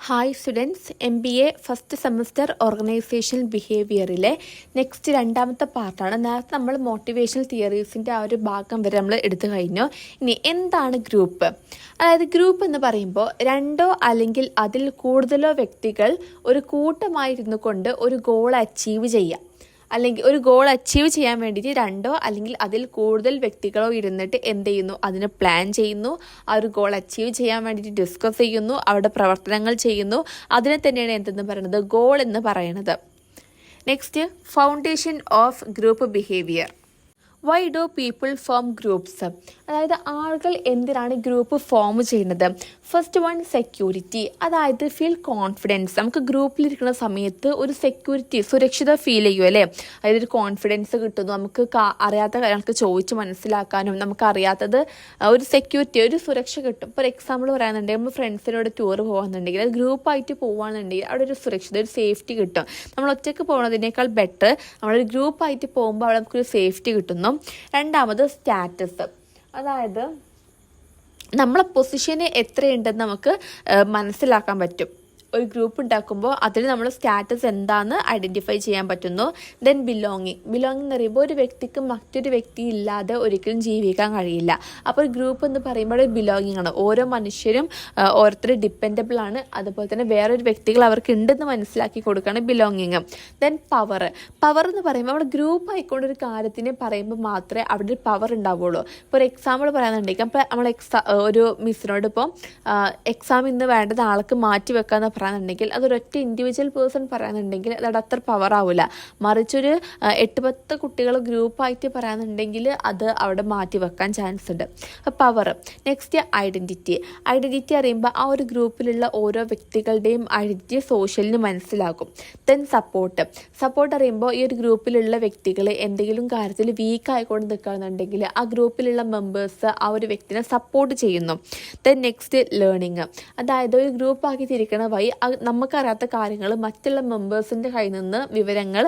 Hi students, MBA first semester organisational ബിഹേവിയറിലെ next രണ്ടാമത്തെ പാർട്ടാണ്. നേരത്തെ നമ്മൾ മോട്ടിവേഷണൽ തിയറീസിൻ്റെ ആ ഒരു ഭാഗം വരെ നമ്മൾ എടുത്തു കഴിഞ്ഞു. ഇനി എന്താണ് ഗ്രൂപ്പ്? അതായത് ഗ്രൂപ്പ് എന്ന് പറയുമ്പോൾ രണ്ടോ അല്ലെങ്കിൽ അതിൽ കൂടുതലോ വ്യക്തികൾ ഒരു കൂട്ടമായിരുന്നു കൊണ്ട് ഒരു ഗോൾ അച്ചീവ് ചെയ്യുക, അല്ലെങ്കിൽ ഒരു ഗോൾ അച്ചീവ് ചെയ്യാൻ വേണ്ടിയിട്ട് രണ്ടോ അല്ലെങ്കിൽ അതിൽ കൂടുതൽ വ്യക്തികളോ ഇരുന്നിട്ട് എന്ത് ചെയ്യുന്നു, അതിന് പ്ലാൻ ചെയ്യുന്നു, ആ ഒരു ഗോൾ അച്ചീവ് ചെയ്യാൻ വേണ്ടിയിട്ട് ഡിസ്കസ് ചെയ്യുന്നു, അവരുടെ പ്രവർത്തനങ്ങൾ ചെയ്യുന്നു. അതിനെ തന്നെയാണ് എന്തെന്ന് പറയുന്നത്, ഗോൾ എന്ന് പറയുന്നത്. Next, foundation of group behaviour. Why do people form groups? അതായത് ആളുകൾ എന്തിനാണ് ഗ്രൂപ്പ് ഫോം ചെയ്യുന്നത്? First one, security. അതായത് ഫീൽ കോൺഫിഡൻസ്. നമുക്ക് ഗ്രൂപ്പിലിരിക്കുന്ന സമയത്ത് ഒരു സെക്യൂരിറ്റി, സുരക്ഷിത ഫീൽ ചെയ്യും അല്ലേ? അതായത് ഒരു കോൺഫിഡൻസ് കിട്ടുന്നു, നമുക്ക് അറിയാത്ത കാര്യങ്ങൾക്ക് ചോദിച്ച് മനസ്സിലാക്കാനും, നമുക്ക് അറിയാത്തത് ഒരു സെക്യൂരിറ്റി, ഒരു സുരക്ഷ കിട്ടും. ഇപ്പോൾ ഒരു എക്സാമ്പിൾ പറയാനുണ്ടെങ്കിൽ, നമ്മൾ ഫ്രണ്ട്സിനോട് ടൂർ പോകുന്നുണ്ടെങ്കിൽ, അത് ഗ്രൂപ്പായിട്ട് പോകുകയാണെന്നുണ്ടെങ്കിൽ അവിടെ ഒരു സുരക്ഷിത, ഒരു സേഫ്റ്റി കിട്ടും. നമ്മൾ ഒറ്റയ്ക്ക് പോകുന്നതിനേക്കാൾ ബെറ്റർ നമ്മളൊരു ഗ്രൂപ്പായിട്ട് പോകുമ്പോൾ അവിടെ നമുക്കൊരു സേഫ്റ്റി കിട്ടുന്നു. രണ്ടാമത്, സ്റ്റാറ്റസ്. അതായത് നമ്മളെ പൊസിഷന് എത്രയുണ്ടെന്ന് നമുക്ക് മനസ്സിലാക്കാൻ പറ്റും. ഒരു ഗ്രൂപ്പ് ഉണ്ടാക്കുമ്പോൾ അതിൽ നമ്മൾ സ്റ്റാറ്റസ് എന്താണെന്ന് ഐഡൻറ്റിഫൈ ചെയ്യാൻ പറ്റുന്നു. Then belonging. ബിലോങ്ങിങ് എന്ന് പറയുമ്പോൾ ഒരു വ്യക്തിക്ക് മറ്റൊരു വ്യക്തി ഇല്ലാതെ ഒരിക്കലും ജീവിക്കാൻ കഴിയില്ല. അപ്പോൾ ഒരു ഗ്രൂപ്പ് എന്ന് പറയുമ്പോൾ ബിലോങ്ങിങ് ആണ്. ഓരോ മനുഷ്യരും ഓരോരുത്തർ ഡിപ്പെൻഡബിൾ ആണ്. അതുപോലെ തന്നെ വേറൊരു വ്യക്തികൾ അവർക്ക് ഉണ്ടെന്ന് മനസ്സിലാക്കി കൊടുക്കുകയാണ് ബിലോങ്ങിങ്. Then power. പവർ എന്ന് പറയുമ്പോൾ നമ്മൾ ഗ്രൂപ്പ് ആയിക്കൊണ്ട് ഒരു കാര്യത്തിനെ പറയുമ്പോൾ മാത്രമേ അവിടെ ഒരു പവർ ഉണ്ടാവുള്ളൂ. ഇപ്പോൾ ഒരു എക്സാമ്പിൾ പറയാനുണ്ടെങ്കിൽ, അപ്പോൾ നമ്മൾ ഒരു മിസ്സിനോട് ഇപ്പോൾ എക്സാം ഇന്ന് വേണ്ടത് ആൾക്ക് മാറ്റി വെക്കാമെന്ന് പറയാനുണ്ടെങ്കിൽ, അതൊരൊറ്റ ഇൻഡിവിജ്വൽ പേഴ്സൺ പറയാനുണ്ടെങ്കിൽ അതവിടെ അത്ര പവർ ആവില്ല. മറിച്ചൊരു 8-10 കുട്ടികൾ ഗ്രൂപ്പായിട്ട് പറയാനുണ്ടെങ്കിൽ അത് അവിടെ മാറ്റി വെക്കാൻ ചാൻസ് ഉണ്ട്. പവർ. Next, identity. ഐഡൻറ്റിറ്റി അറിയുമ്പോൾ ആ ഒരു ഗ്രൂപ്പിലുള്ള ഓരോ വ്യക്തികളുടെയും ഐഡൻറ്റിറ്റി സോഷ്യലിന് മനസ്സിലാക്കും. Then support. സപ്പോർട്ട് അറിയുമ്പോൾ ഈ ഒരു ഗ്രൂപ്പിലുള്ള വ്യക്തികൾ എന്തെങ്കിലും കാര്യത്തിൽ വീക്ക് ആയിക്കൊണ്ട് നിൽക്കുകയാണെന്നുണ്ടെങ്കിൽ ആ ഗ്രൂപ്പിലുള്ള മെമ്പേഴ്സ് ആ ഒരു വ്യക്തിനെ സപ്പോർട്ട് ചെയ്യുന്നു. Then next, learning. അതായത് ഒരു ഗ്രൂപ്പാക്കി തിരിക്കണ വഴി നമുക്കറിയാത്ത കാര്യങ്ങൾ മറ്റുള്ള മെമ്പേഴ്സിൻ്റെ കയ്യിൽ നിന്ന് വിവരങ്ങൾ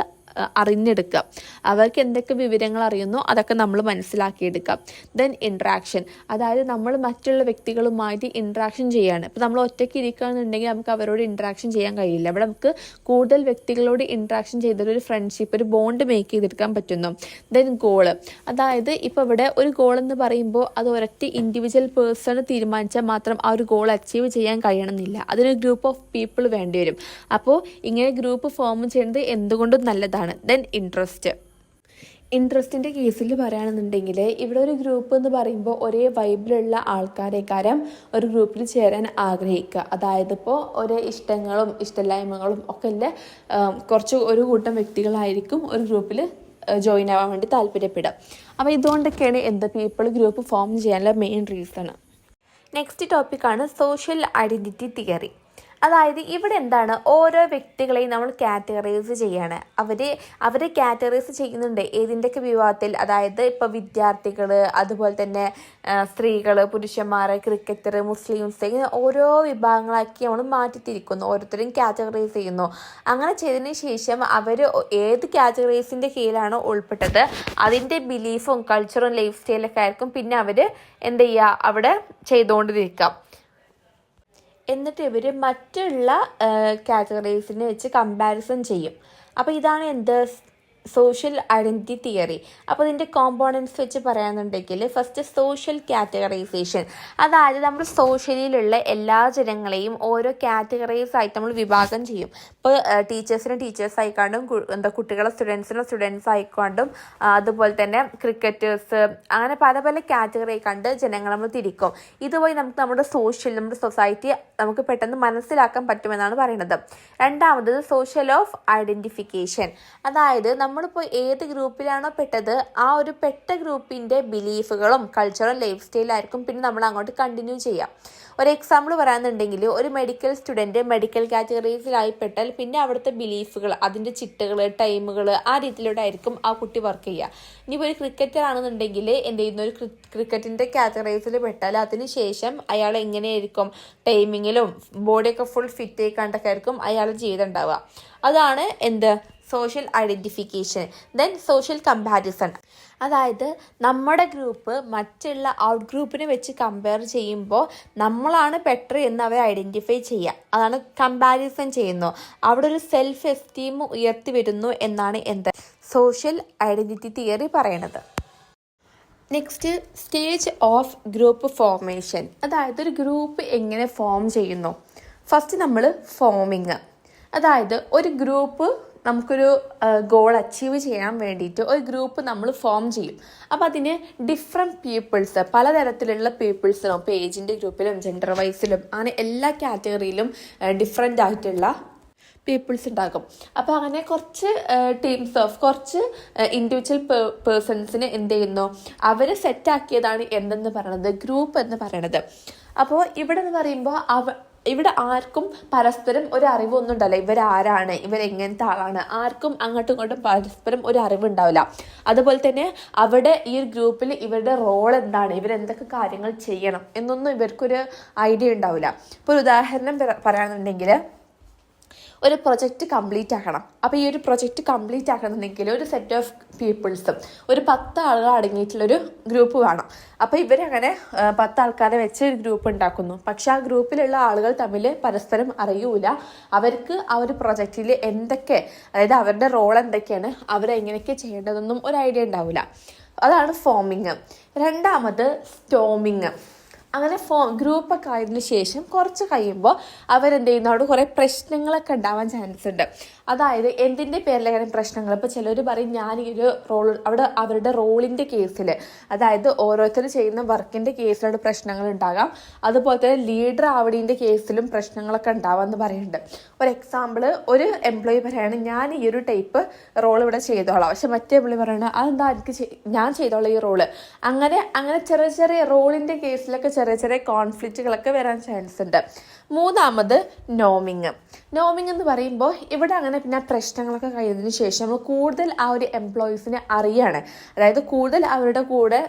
അറിഞ്ഞെടുക്കുക. അവർക്ക് എന്തൊക്കെ വിവരങ്ങൾ അറിയുന്നോ അതൊക്കെ നമ്മൾ മനസ്സിലാക്കിയെടുക്കാം. Then interaction. അതായത് നമ്മൾ മറ്റുള്ള വ്യക്തികളുമായിട്ട് ഇൻട്രാക്ഷൻ ചെയ്യാണ്. ഇപ്പോൾ നമ്മൾ ഒറ്റയ്ക്ക് ഇരിക്കുകയാണെന്നുണ്ടെങ്കിൽ നമുക്ക് അവരോട് ഇൻട്രാക്ഷൻ ചെയ്യാൻ കഴിയില്ല. അവിടെ നമുക്ക് കൂടുതൽ വ്യക്തികളോട് ഇൻട്രാക്ഷൻ ചെയ്തൊരു ഫ്രണ്ട്ഷിപ്പ്, ഒരു ബോണ്ട് മേക്ക് ചെയ്തെടുക്കാൻ പറ്റുന്നു. Then goal. അതായത് ഇപ്പോൾ ഇവിടെ ഒരു ഗോൾ എന്ന് പറയുമ്പോൾ അത് ഒരൊറ്റ ഇൻഡിവിജ്വൽ പേഴ്സൺ തീരുമാനിച്ചാൽ മാത്രം ആ ഒരു ഗോൾ അച്ചീവ് ചെയ്യാൻ കഴിയണമെന്നില്ല. അതിനൊരു ഗ്രൂപ്പ് ഓഫ് പീപ്പിൾ വേണ്ടി വരും. അപ്പോൾ ഇങ്ങനെ ഗ്രൂപ്പ് ഫോം ചെയ്യുന്നത് എന്തുകൊണ്ടും നല്ലതാണ്. Then interest. ഇൻട്രസ്റ്റിൻ്റെ കേസിൽ പറയുകയാണെന്നുണ്ടെങ്കിൽ, ഇവിടെ ഒരു ഗ്രൂപ്പ് എന്ന് പറയുമ്പോൾ ഒരേ വൈബിലുള്ള ആൾക്കാരെക്കാരം ഒരു ഗ്രൂപ്പിൽ ചേരാൻ ആഗ്രഹിക്കുക. അതായത് ഇപ്പോൾ ഒരേ ഇഷ്ടങ്ങളും ഇഷ്ടമില്ലായ്മകളും ഒക്കെ ഉള്ള ഒരു കൂട്ടം വ്യക്തികളായിരിക്കും ഒരു ഗ്രൂപ്പിൽ ജോയിൻ ആവാൻ വേണ്ടി താല്പര്യപ്പെടുക. അപ്പോൾ ഇതുകൊണ്ടൊക്കെയാണ് പീപ്പിൾ ഗ്രൂപ്പ് ഫോം ചെയ്യാനുള്ള മെയിൻ റീസൺ. നെക്സ്റ്റ് ടോപ്പിക്കാണ് സോഷ്യൽ ഐഡൻറ്റിറ്റി തിയറി. അതായത് ഇവിടെ എന്താണ്, ഓരോ വ്യക്തികളെയും നമ്മൾ കാറ്റഗറൈസ് ചെയ്യാണ്. അവരെ കാറ്റഗറൈസ് ചെയ്യുന്നുണ്ട് ഏതിൻ്റെയൊക്കെ വിഭാഗത്തിൽ. അതായത് ഇപ്പോൾ വിദ്യാർത്ഥികൾ, അതുപോലെ തന്നെ സ്ത്രീകൾ, പുരുഷന്മാർ, ക്രിക്കറ്റർ, മുസ്ലിംസ്, ഇങ്ങനെ ഓരോ വിഭാഗങ്ങളാക്കി നമ്മൾ മാറ്റിത്തിരിക്കുന്നു. ഓരോരുത്തരെയും കാറ്റഗറൈസ് ചെയ്യുന്നു. അങ്ങനെ ചെയ്തതിന് ശേഷം അവർ ഏത് കാറ്റഗറൈസിൻ്റെ കീഴിലാണോ ഉൾപ്പെട്ടത് അതിൻ്റെ ബിലീഫും കൾച്ചറും ലൈഫ് സ്റ്റൈലൊക്കെ ആയിരിക്കും പിന്നെ അവർ എന്ത് ചെയ്യുക, അവിടെ ചെയ്തുകൊണ്ടിരിക്കുക. എന്നിട്ട് ഇവർ മറ്റുള്ള കാറ്റഗറീസിനെ വെച്ച് കമ്പാരിസൺ ചെയ്യും. അപ്പോൾ ഇതാണ് സോഷ്യൽ ഐഡൻറ്റിറ്റി തിയറി. അപ്പോൾ ഇതിൻ്റെ കോമ്പോണൻസ് വെച്ച് പറയാനുണ്ടെങ്കിൽ, ഫസ്റ്റ് സോഷ്യൽ കാറ്റഗറൈസേഷൻ. അതായത് നമ്മൾ സോഷ്യലിലുള്ള എല്ലാ ജനങ്ങളെയും ഓരോ കാറ്റഗറൈസ് ആയിട്ട് നമ്മൾ വിഭാഗം ചെയ്യും. ഇപ്പോൾ ടീച്ചേഴ്സിന് ടീച്ചേഴ്സ് ആയിക്കാണ്ടും, കുട്ടികളെ സ്റ്റുഡൻസ് ആയിക്കൊണ്ടും, അതുപോലെ തന്നെ ക്രിക്കറ്റേഴ്സ്, അങ്ങനെ പല പല കാറ്റഗറി കണ്ട് ജനങ്ങൾ നമ്മൾ തിരിക്കും. ഇതുവഴി നമുക്ക് നമ്മുടെ സൊസൈറ്റി നമുക്ക് പെട്ടെന്ന് മനസ്സിലാക്കാൻ പറ്റുമെന്നാണ് പറയുന്നത്. രണ്ടാമത് സോഷ്യൽ ഓഫ് ഐഡൻറ്റിഫിക്കേഷൻ. അതായത് നമ്മളിപ്പോൾ ഏത് ഗ്രൂപ്പിലാണോ പെട്ടത് ആ ഒരു പെട്ട ഗ്രൂപ്പിൻ്റെ ബിലീഫുകളും കൾച്ചറും ലൈഫ് സ്റ്റൈലായിരിക്കും പിന്നെ നമ്മൾ അങ്ങോട്ട് കണ്ടിന്യൂ ചെയ്യാം. ഒരു എക്സാമ്പിൾ പറയാനുണ്ടെങ്കിൽ, ഒരു മെഡിക്കൽ സ്റ്റുഡൻറ്റ് മെഡിക്കൽ കാറ്റഗറീസിലായി പെട്ടാൽ പിന്നെ അവിടുത്തെ ബിലീഫുകൾ, അതിൻ്റെ ചിട്ടകൾ, ടൈമുകൾ, ആ രീതിയിലൂടെ ആയിരിക്കും ആ കുട്ടി വർക്ക് ചെയ്യുക. ഇനിയിപ്പോൾ ഒരു ക്രിക്കറ്റർ ആണെന്നുണ്ടെങ്കിൽ എന്ത് ചെയ്യുന്നു, ഒരു ക്രിക്കറ്റിൻ്റെ കാറ്റഗറൈസിൽ പെട്ടാൽ അതിന് ശേഷം അയാൾ എങ്ങനെയായിരിക്കും ടൈമിങ്ങിലും ബോഡിയൊക്കെ ഫുൾ ഫിറ്റ് ആയി കണ്ടൊക്കെ ആയിരിക്കും അയാൾ ജീവിതം ഉണ്ടാവുക. അതാണ് social identification, then social comparison. അതായത് നമ്മുടെ ഗ്രൂപ്പ് മറ്റുള്ള ഔട്ട് ഗ്രൂപ്പിനെ വെച്ച് കമ്പയർ ചെയ്യുമ്പോൾ നമ്മളാണ് ബെറ്റർ എന്ന് അവരെ ഐഡൻറ്റിഫൈ ചെയ്യുക. അതാണ് കമ്പാരിസൺ ചെയ്യുന്നു. അവിടെ ഒരു സെൽഫ് എസ്റ്റീം ഉയർത്തി വരുന്നു എന്നാണ് സോഷ്യൽ ഐഡൻറ്റിറ്റി തിയറി പറയണത്. Next, stage of group formation. അതായത് ഒരു ഗ്രൂപ്പ് എങ്ങനെ ഫോം ചെയ്യുന്നു. ഫസ്റ്റ് നമ്മൾ ഫോമിങ്. അതായത് ഒരു ഗ്രൂപ്പ് നമുക്കൊരു ഗോൾ അച്ചീവ് ചെയ്യാൻ വേണ്ടിയിട്ട് ഒരു ഗ്രൂപ്പ് നമ്മൾ ഫോം ചെയ്യും. അപ്പം അതിന് ഡിഫറെൻറ്റ് പീപ്പിൾസ്, പലതരത്തിലുള്ള പീപ്പിൾസിനും, ഇപ്പോൾ ഏജിൻ്റെ ഗ്രൂപ്പിലും ജെൻഡർ വൈസിലും അങ്ങനെ എല്ലാ കാറ്റഗറിയിലും ഡിഫറെൻ്റ് ആയിട്ടുള്ള പീപ്പിൾസ് ഉണ്ടാകും. അപ്പോൾ അങ്ങനെ കുറച്ച് കുറച്ച് ഇൻഡിവിജ്വൽ പേഴ്സൺസിന് എന്ത് ചെയ്യുന്നു, അവർ സെറ്റാക്കിയതാണ് എന്തെന്ന് പറയണത്, ഗ്രൂപ്പ് എന്ന് പറയണത്. അപ്പോൾ ഇവിടെ എന്ന് പറയുമ്പോൾ ഇവിടെ ആർക്കും പരസ്പരം ഒരു അറിവൊന്നും ഉണ്ടാവില്ല. ഇവരാരാണ്, ഇവരെങ്ങനത്തെ ആളാണ്, ആർക്കും അങ്ങോട്ടും ഇങ്ങോട്ടും പരസ്പരം ഒരു അറിവുണ്ടാവില്ല. അതുപോലെ തന്നെ അവിടെ ഈ ഒരു ഗ്രൂപ്പിൽ ഇവരുടെ റോൾ എന്താണ്, ഇവരെന്തൊക്കെ കാര്യങ്ങൾ ചെയ്യണം എന്നൊന്നും ഇവർക്കൊരു ഐഡിയ ഉണ്ടാവില്ല. ഇപ്പോൾ ഒരു ഉദാഹരണം പറയുകയാണെന്നുണ്ടെങ്കിൽ, ഒരു പ്രൊജക്റ്റ് കംപ്ലീറ്റ് ആക്കണം. അപ്പോൾ ഈ ഒരു പ്രൊജക്റ്റ് കംപ്ലീറ്റ് ആക്കണമെന്നുണ്ടെങ്കിൽ ഒരു സെറ്റ് ഓഫ് പീപ്പിൾസും ഒരു 10 ആളുകൾ അടങ്ങിയിട്ടുള്ളൊരു ഗ്രൂപ്പ് വേണം. അപ്പോൾ ഇവരങ്ങനെ 10 ആൾക്കാരെ വെച്ച് ഒരു ഗ്രൂപ്പ് ഉണ്ടാക്കുന്നു. പക്ഷെ ആ ഗ്രൂപ്പിലുള്ള ആളുകൾ തമ്മിൽ പരസ്പരം അറിയൂല. അവർക്ക് ആ ഒരു പ്രൊജക്റ്റിൽ എന്തൊക്കെ, അതായത് അവരുടെ റോൾ എന്തൊക്കെയാണ്, അവരെങ്ങനെയൊക്കെ ചെയ്യേണ്ടതെന്നും ഒരു ഐഡിയ ഉണ്ടാവില്ല. അതാണ് ഫോമിങ്. രണ്ടാമത് സ്റ്റോമിങ്. അങ്ങനെ ഗ്രൂപ്പൊക്കെ ആയതിനു ശേഷം കുറച്ച് കഴിയുമ്പോൾ അവരെന്ത് ചെയ്യുന്നു, അവിടെ കുറേ പ്രശ്നങ്ങളൊക്കെ ഉണ്ടാവാൻ ചാൻസ് ഉണ്ട്. അതായത് എന്തിൻ്റെ പേരിലാണ് പ്രശ്നങ്ങൾ. ഇപ്പോൾ ചിലർ പറയും ഞാൻ ഈ ഒരു റോൾ, അവിടെ അവരുടെ റോളിൻ്റെ കേസിൽ, അതായത് ഓരോരുത്തർ ചെയ്യുന്ന വർക്കിൻ്റെ കേസിലാണ് പ്രശ്നങ്ങൾ ഉണ്ടാകാം. അതുപോലെ തന്നെ ലീഡർ ആവണീൻ്റെ കേസിലും പ്രശ്നങ്ങളൊക്കെ ഉണ്ടാവാമെന്ന് പറയുന്നുണ്ട്. ഒരു എക്സാമ്പിൾ, ഒരു എംപ്ലോയി പറയുകയാണ് ഞാൻ ഈ ഒരു ടൈപ്പ് റോൾ ഇവിടെ ചെയ്തോളാം, പക്ഷെ മറ്റേ എംപ്ലോയി പറയുന്നത് അതെന്താ എനിക്ക് ഞാൻ ചെയ്തോളാം ഈ റോള്. അങ്ങനെ ചെറിയ ചെറിയ റോളിൻ്റെ കേസിലൊക്കെ ചെറിയ ചെറിയ കോൺഫ്ലിക്റ്റുകളൊക്കെ വരാൻ ചാൻസ് ഉണ്ട്. മൂന്നാമത് നോമിങ്. നോമിങ് എന്ന് പറയുമ്പോൾ ഇവിടെ അങ്ങനെ പിന്നെ പ്രശ്നങ്ങളൊക്കെ കഴിയുന്നതിന് ശേഷം നമ്മൾ കൂടുതൽ ആ ഒരു എംപ്ലോയീസിനെ അറിയാണ്. അതായത് കൂടുതൽ അവരുടെ കൂടെ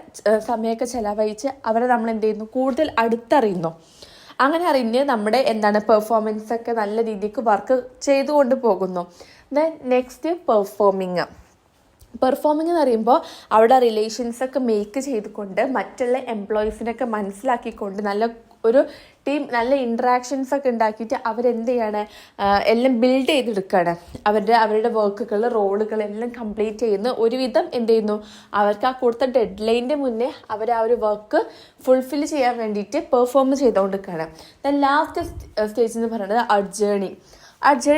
സമയമൊക്കെ ചെലവഴിച്ച് അവരെ നമ്മൾ എന്ത് ചെയ്യുന്നു, കൂടുതൽ അടുത്തറിയുന്നു. അങ്ങനെ അറിഞ്ഞ് നമ്മുടെ പെർഫോമൻസൊക്കെ നല്ല രീതിക്ക് വർക്ക് ചെയ്തുകൊണ്ട് പോകുന്നു. ദെൻ നെക്സ്റ്റ് പെർഫോമിങ് എന്ന് പറയുമ്പോൾ അവിടെ റിലേഷൻസൊക്കെ മേക്ക് ചെയ്തുകൊണ്ട് മറ്റുള്ള എംപ്ലോയീസിനൊക്കെ മനസ്സിലാക്കിക്കൊണ്ട് ഒരു ടീം നല്ല ഇൻട്രാക്ഷൻസ് ഒക്കെ ഉണ്ടാക്കിയിട്ട് അവരെന്ത് ചെയ്യാണ്, എല്ലാം ബിൽഡ് ചെയ്തെടുക്കുകയാണ്. അവരുടെ വർക്കുകൾ, റോളുകളെല്ലാം കംപ്ലീറ്റ് ചെയ്യുന്നു. ഒരുവിധം എന്ത് ചെയ്യുന്നു, അവർക്ക് ആ കൊടുത്ത ഡെഡ് ലൈനിൻ്റെ മുന്നേ അവർ ആ ഒരു വർക്ക് ഫുൾഫിൽ ചെയ്യാൻ വേണ്ടിയിട്ട് പെർഫോം ചെയ്തുകൊണ്ടിരിക്കുകയാണ്. ദെൻ ലാസ്റ്റ് സ്റ്റേജ് എന്ന് പറയുന്നത് അഡ്ജേണി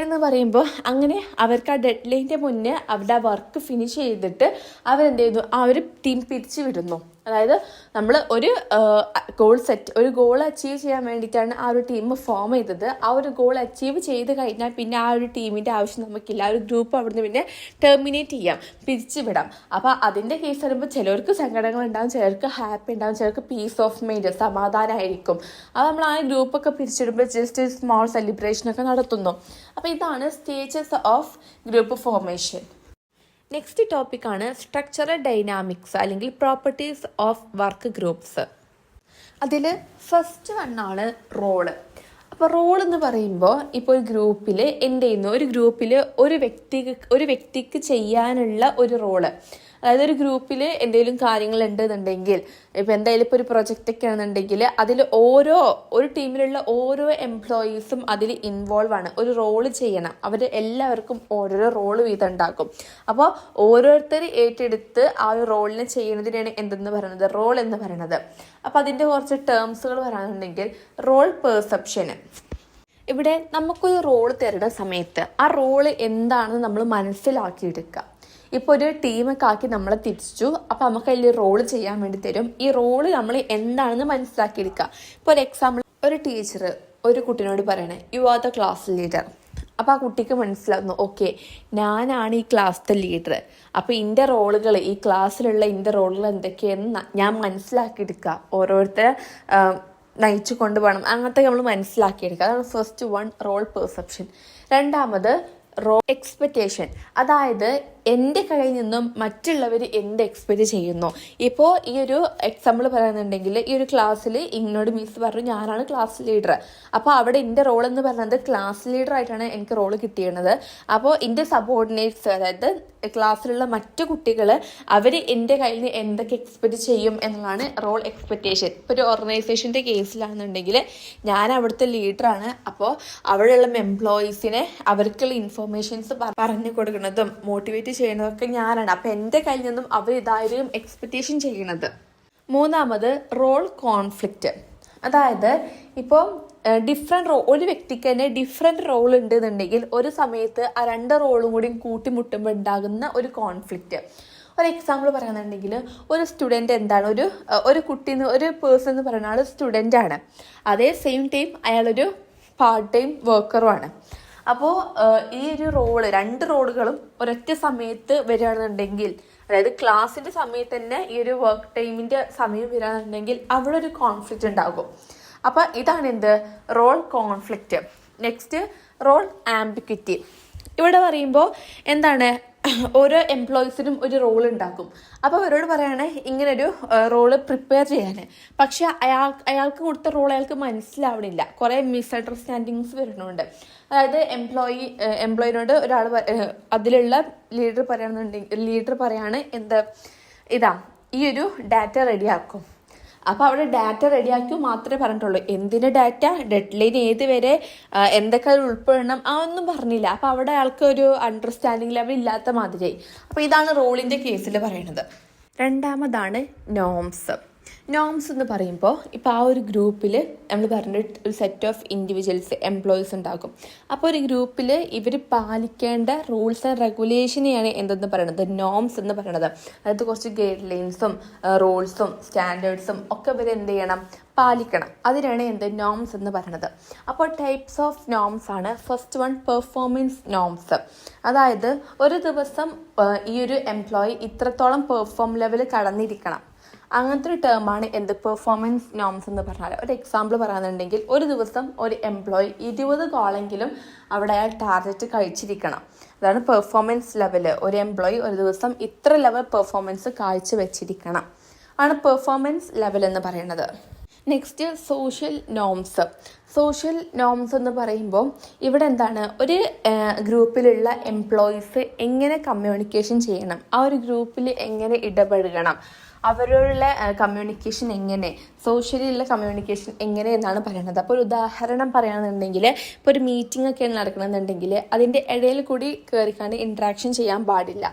എന്ന് പറയുമ്പോൾ അങ്ങനെ അവർക്ക് ആ ഡെഡ് ലൈനിൻ്റെ മുന്നേ അവരുടെ ആ വർക്ക് ഫിനിഷ് ചെയ്തിട്ട് അവരെന്ത് ചെയ്യുന്നു, ആ ഒരു ടീം പിരിച്ചു വിടുന്നു. അതായത് നമ്മൾ ഒരു ഗോൾ അച്ചീവ് ചെയ്യാൻ വേണ്ടിയിട്ടാണ് ആ ഒരു ടീം ഫോം ചെയ്തത്. ആ ഒരു ഗോൾ അച്ചീവ് ചെയ്ത് കഴിഞ്ഞാൽ പിന്നെ ആ ഒരു ടീമിൻ്റെ ആവശ്യം നമുക്കില്ല. ആ ഒരു ഗ്രൂപ്പ് അവിടുന്ന് പിന്നെ ടെർമിനേറ്റ് ചെയ്യാം, പിരിച്ചു വിടാം. അപ്പോൾ അതിൻ്റെ കേസ് വരുമ്പോൾ ചിലർക്ക് സങ്കടങ്ങൾ ഉണ്ടാകും, ചിലർക്ക് ഹാപ്പി ഉണ്ടാകും, ചിലർക്ക് പീസ് ഓഫ് മൈൻഡ്, സമാധാനമായിരിക്കും. അപ്പോൾ നമ്മൾ ആ ഗ്രൂപ്പൊക്കെ പിരിച്ചിടുമ്പോൾ ജസ്റ്റ് സ്മോൾ സെലിബ്രേഷനൊക്കെ നടത്തുന്നു. അപ്പോൾ ഇതാണ് stages of group formation. Next ടോപ്പിക്കാണ് സ്ട്രക്ചറൽ ഡൈനാമിക്സ് അല്ലെങ്കിൽ പ്രോപ്പർട്ടീസ് ഓഫ് വർക്ക് ഗ്രൂപ്പ്സ്. അതിൽ ഫസ്റ്റ് വണ്ണാണ് റോള്. അപ്പോൾ റോൾ എന്ന് പറയുമ്പോൾ ഇപ്പോൾ ഒരു ഗ്രൂപ്പിൽ എന്ത് ചെയ്യുന്നു, ഒരു ഗ്രൂപ്പിൽ ഒരു വ്യക്തിക്ക് ചെയ്യാനുള്ള ഒരു റോള്. അതായത് ഒരു ഗ്രൂപ്പിൽ എന്തെങ്കിലും കാര്യങ്ങൾ ഉണ്ടെന്നുണ്ടെങ്കിൽ, ഇപ്പോൾ എന്തായാലും ഇപ്പോൾ ഒരു പ്രൊജക്റ്റൊക്കെ ആണെന്നുണ്ടെങ്കിൽ അതിൽ ഒരു ടീമിലുള്ള ഓരോ എംപ്ലോയീസും അതിൽ ഇൻവോൾവ് ആണ്, ഒരു റോള് ചെയ്യണം. അവർ എല്ലാവർക്കും ഓരോരോ റോള് വീതം ഉണ്ടാക്കും. അപ്പോൾ ഓരോരുത്തർ ഏറ്റെടുത്ത് ആ ഒരു റോളിനെ ചെയ്യുന്നതിനാണ് എന്തെന്ന് പറയുന്നത്, റോൾ എന്ന് പറയുന്നത്. അപ്പോൾ അതിൻ്റെ കുറച്ച് ടേംസുകൾ പറയുകയാണെന്നുണ്ടെങ്കിൽ, റോൾ പെർസെപ്ഷന്. ഇവിടെ നമുക്കൊരു റോള് തരുന്ന സമയത്ത് ആ റോള് എന്താണെന്ന് നമ്മൾ മനസ്സിലാക്കിയെടുക്കുക. ഇപ്പോൾ ഒരു ടീമൊക്കെ ആക്കി നമ്മളെ തിരിച്ചു, അപ്പോൾ നമുക്ക് അതിൽ റോള് ചെയ്യാൻ വേണ്ടി തരും. ഈ റോള് നമ്മൾ എന്താണെന്ന് മനസ്സിലാക്കിയെടുക്കുക. ഇപ്പോൾ ഒരു എക്സാമ്പിൾ, ഒരു ടീച്ചർ ഒരു കുട്ടീനോട് പറയണേ you are the class leader. അപ്പോൾ ആ കുട്ടിക്ക് മനസ്സിലാകുന്നു, ഓക്കെ ഞാനാണ് ഈ ക്ലാസ്സിലെ ലീഡർ. അപ്പോൾ എൻ്റെ റോളുകൾ, ഈ ക്ലാസ്സിലുള്ള എൻ്റെ റോളുകൾ എന്തൊക്കെയാണെന്ന് ഞാൻ മനസ്സിലാക്കിയെടുക്കുക. ഓരോരുത്തരെ നയിച്ചു കൊണ്ടുപോകണം, അങ്ങനത്തെ നമ്മൾ മനസ്സിലാക്കിയെടുക്കുക. അതാണ് ഫസ്റ്റ് വൺ, റോൾ പെർസെപ്ഷൻ. രണ്ടാമത് റോൾ എക്സ്പെക്റ്റേഷൻ. അതായത് എൻ്റെ കയ്യിൽ നിന്നും മറ്റുള്ളവർ എന്ത് എക്സ്പെക്റ്റ് ചെയ്യുന്നു. ഇപ്പോൾ ഈ ഒരു എക്സാമ്പിൾ പറയുന്നുണ്ടെങ്കിൽ, ഈ ഒരു ക്ലാസ്സിൽ ഇങ്ങോട്ട് മിസ് പറഞ്ഞു ഞാനാണ് ക്ലാസ് ലീഡർ. അപ്പോൾ അവിടെ എൻ്റെ റോൾ എന്ന് പറയുന്നത് ക്ലാസ് ലീഡർ ആയിട്ടാണ് എനിക്ക് റോൾ കിട്ടിയിരുന്നത്. അപ്പോൾ എൻ്റെ സബോർഡിനേറ്റ്സ്, അതായത് ക്ലാസ്സിലുള്ള മറ്റു കുട്ടികൾ, അവർ എൻ്റെ കയ്യിൽ നിന്ന് എന്തൊക്കെ എക്സ്പെക്റ്റ് ചെയ്യും എന്നുള്ളതാണ് റോൾ എക്സ്പെക്റ്റേഷൻ. ഇപ്പോൾ ഒരു ഓർഗനൈസേഷൻ്റെ കേസിലാണെന്നുണ്ടെങ്കിൽ ഞാൻ അവിടുത്തെ ലീഡറാണ്. അപ്പോൾ അവിടെയുള്ള എംപ്ലോയീസിനെ അവർക്കുള്ള ഇൻഫോർമേഷൻസ് പറഞ്ഞു കൊടുക്കുന്നതും മോട്ടിവേറ്റ് ചെയ്യുന്നതൊക്കെ ഞാനാണ്. അപ്പോൾ എൻ്റെ കയ്യിൽ നിന്നും അവർ ഇതായിരിക്കും എക്സ്പെക്റ്റേഷൻ ചെയ്യുന്നത്. മൂന്നാമത് റോൾ കോൺഫ്ലിക്റ്റ്. അതായത് ഇപ്പോൾ ഒരു വ്യക്തിക്ക് തന്നെ ഡിഫറെൻറ്റ് റോൾ ഉണ്ടെന്നുണ്ടെങ്കിൽ ഒരു സമയത്ത് ആ രണ്ട് റോളും കൂടി കൂട്ടിമുട്ടുമ്പോൾ ഉണ്ടാകുന്ന ഒരു കോൺഫ്ലിക്റ്റ്. ഒരു എക്സാമ്പിൾ പറയുന്നുണ്ടെങ്കിൽ, ഒരു സ്റ്റുഡൻറ്റ് എന്താണ്, ഒരു ഒരു പേഴ്സൺ എന്ന് പറയുന്ന ആൾ സ്റ്റുഡൻ്റാണ്. അതേ സെയിം ടൈം അയാളൊരു പാർട്ട് ടൈം വർക്കറുമാണ്. അപ്പോൾ ഈ ഒരു രണ്ട് റോളുകളും ഒരൊറ്റ സമയത്ത് വരികയാണെന്നുണ്ടെങ്കിൽ, അതായത് ക്ലാസ്സിൻ്റെ സമയത്ത് തന്നെ ഈ ഒരു വർക്ക് ടൈമിൻ്റെ സമയം വരികയാണെന്നുണ്ടെങ്കിൽ അവിടെ ഒരു കോൺഫ്ലിക്റ്റ് ഉണ്ടാകും. അപ്പോൾ ഇതാണ് role conflict. Next role ambiguity. ഇവിടെ പറയുമ്പോൾ എന്താണ്, ഓരോ എംപ്ലോയീസിനും ഒരു റോൾ ഉണ്ടാക്കും. അപ്പോൾ അവരോട് പറയുകയാണ് ഇങ്ങനൊരു റോള് പ്രിപ്പയർ ചെയ്യാൻ. പക്ഷെ അയാൾക്ക് കൊടുത്ത റോൾ അയാൾക്ക് മനസ്സിലാവണില്ല. കുറേ മിസ്അണ്ടർസ്റ്റാൻഡിങ്സ് വരുന്നുണ്ട്. അതായത് എംപ്ലോയിനോട് ഒരാൾ അതിലുള്ള ലീഡർ പറയാണ് ഈ ഒരു ഡാറ്റ റെഡിയാക്കും. അപ്പോൾ അവിടെ ഡാറ്റ റെഡിയാക്കി മാത്രമേ പറഞ്ഞിട്ടുള്ളൂ. എന്തിന് ഡാറ്റ, ഡെഡ് ലൈൻ ഏത് വരെ, എന്തൊക്കെ അത് ഉൾപ്പെടണം, ഒന്നും പറഞ്ഞില്ല. അപ്പോൾ അവിടെ അയാൾക്ക് ഒരു അണ്ടർസ്റ്റാൻഡിങ് ലെവൽ ഇല്ലാത്ത മാതിരിയായി. അപ്പോൾ ഇതാണ് റോളിൻ്റെ കേസിൽ പറയുന്നത്. രണ്ടാമതാണ് നോംസ്. നോംസ് എന്ന് പറയുമ്പോൾ ഇപ്പോൾ ആ ഒരു ഗ്രൂപ്പിൽ നമ്മൾ പറഞ്ഞിട്ട് ഒരു സെറ്റ് ഓഫ് ഇൻഡിവിജ്വൽസ്, എംപ്ലോയീസ് ഉണ്ടാകും. അപ്പോൾ ഒരു ഗ്രൂപ്പിൽ ഇവർ പാലിക്കേണ്ട റൂൾസ് ആൻഡ് റെഗുലേഷനെയാണ് എന്തെന്ന് പറയുന്നത്, നോംസ് എന്ന് പറയുന്നത്. അതായത് കുറച്ച് ഗൈഡ് ലൈൻസും റൂൾസും സ്റ്റാൻഡേർഡ്സും ഒക്കെ ഇവർ എന്ത് ചെയ്യണം, പാലിക്കണം. അതിനാണ് നോംസ് എന്ന് പറയുന്നത്. അപ്പോൾ ടൈപ്സ് ഓഫ് നോംസ് ആണ്. First one performance norms. അതായത് ഒരു ദിവസം ഈ ഒരു എംപ്ലോയി ഇത്രത്തോളം പെർഫോം ലെവൽ കടന്നിരിക്കണം, അങ്ങനത്തെ ഒരു ടേമാണ് പെർഫോമൻസ് നോംസ് എന്ന് പറഞ്ഞാൽ. ഒരു എക്സാമ്പിൾ പറയുന്നുണ്ടെങ്കിൽ, ഒരു ദിവസം ഒരു എംപ്ലോയി 20 കോളെങ്കിലും അവിടെ അയാൾ ടാർഗറ്റ് കഴിച്ചിരിക്കണം. അതാണ് പെർഫോമൻസ് ലെവൽ. ഒരു എംപ്ലോയി ഒരു ദിവസം ഇത്ര ലെവൽ പെർഫോമൻസ് കാഴ്ച വെച്ചിരിക്കണം ആണ് പെർഫോമൻസ് ലെവൽ എന്ന് പറയുന്നത്. Next social norms. Social norms എന്ന് പറയുമ്പോൾ ഇവിടെ എന്താണ്, ഒരു ഗ്രൂപ്പിലുള്ള എംപ്ലോയീസ് എങ്ങനെ കമ്മ്യൂണിക്കേഷൻ ചെയ്യണം, ആ ഒരു ഗ്രൂപ്പിൽ എങ്ങനെ ഇടപെടണം, അവരോടുള്ള കമ്മ്യൂണിക്കേഷൻ എങ്ങനെ, സോഷ്യലിയുള്ള കമ്മ്യൂണിക്കേഷൻ എങ്ങനെ എന്നാണ് പറയുന്നത്. അപ്പോൾ ഒരു ഉദാഹരണം പറയുകയാണെന്നുണ്ടെങ്കിൽ, ഇപ്പോൾ ഒരു മീറ്റിംഗ് ഒക്കെ നടക്കണമെന്നുണ്ടെങ്കിൽ അതിൻ്റെ ഇടയിൽ കൂടി കയറിക്കാണ്ട് ഇൻട്രാക്ഷൻ ചെയ്യാൻ പാടില്ല.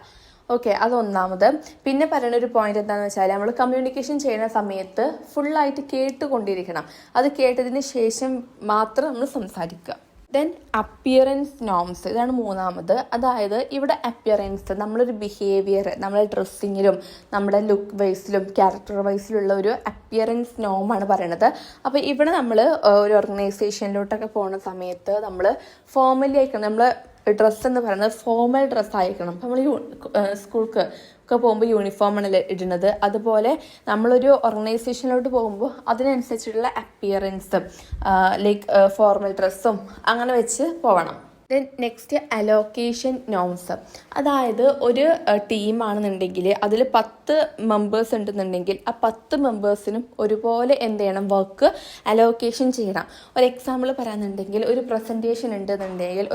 ഓക്കെ, അതൊന്നാമത്. പിന്നെ പറയുന്ന ഒരു പോയിന്റ് എന്താണെന്ന് വെച്ചാൽ, നമ്മൾ കമ്മ്യൂണിക്കേഷൻ ചെയ്യുന്ന സമയത്ത് ഫുള്ളായിട്ട് കേട്ടുകൊണ്ടിരിക്കണം. അത് കേട്ടതിന് ശേഷം മാത്രം നമ്മൾ സംസാരിക്കുക. ദെൻ അപ്പിയറൻസ് നോംസ്, ഇതാണ് മൂന്നാമത്. അതായത് ഇവിടെ അപ്പിയറൻസ്, നമ്മളൊരു ബിഹേവിയർ, നമ്മുടെ ഡ്രസ്സിങ്ങിലും നമ്മുടെ ലുക്ക് വൈസിലും ക്യാരക്ടർ വൈസിലുള്ള ഒരു അപ്പിയറൻസ് നോമാണ് പറയുന്നത്. അപ്പോൾ ഇവിടെ നമ്മൾ ഒരു ഓർഗനൈസേഷനിലോട്ടൊക്കെ പോകുന്ന സമയത്ത് നമ്മൾ ഫോർമലി ആയിരിക്കണം. നമ്മൾ ഡ്രസ്സ് എന്ന് പറയുന്നത് ഫോർമൽ ഡ്രസ്സ് ആയിരിക്കണം. നമ്മൾ സ്കൂൾക്ക് ഒക്കെ പോകുമ്പോൾ യൂണിഫോമാണ് ഇടുന്നത്. അതുപോലെ നമ്മളൊരു ഓർഗനൈസേഷനിലോട്ട് പോകുമ്പോൾ അതിനനുസരിച്ചിട്ടുള്ള അപ്പിയറൻസും ലൈക്ക് ഫോർമൽ ഡ്രസ്സും അങ്ങനെ വെച്ച് പോകണം. Then next allocation norms. അതായത് ഒരു ടീമാണെന്നുണ്ടെങ്കിൽ അതിൽ 10 മെമ്പേഴ്സ് ഉണ്ടെന്നുണ്ടെങ്കിൽ ആ 10 മെമ്പേഴ്സിനും ഒരുപോലെ എന്ത് ചെയ്യണം, വർക്ക് അലോക്കേഷൻ ചെയ്യണം. ഒരു എക്സാമ്പിൾ പറയാന്നുണ്ടെങ്കിൽ, ഒരു പ്രസൻറ്റേഷൻ ഉണ്ടെന്നുണ്ടെങ്കിൽ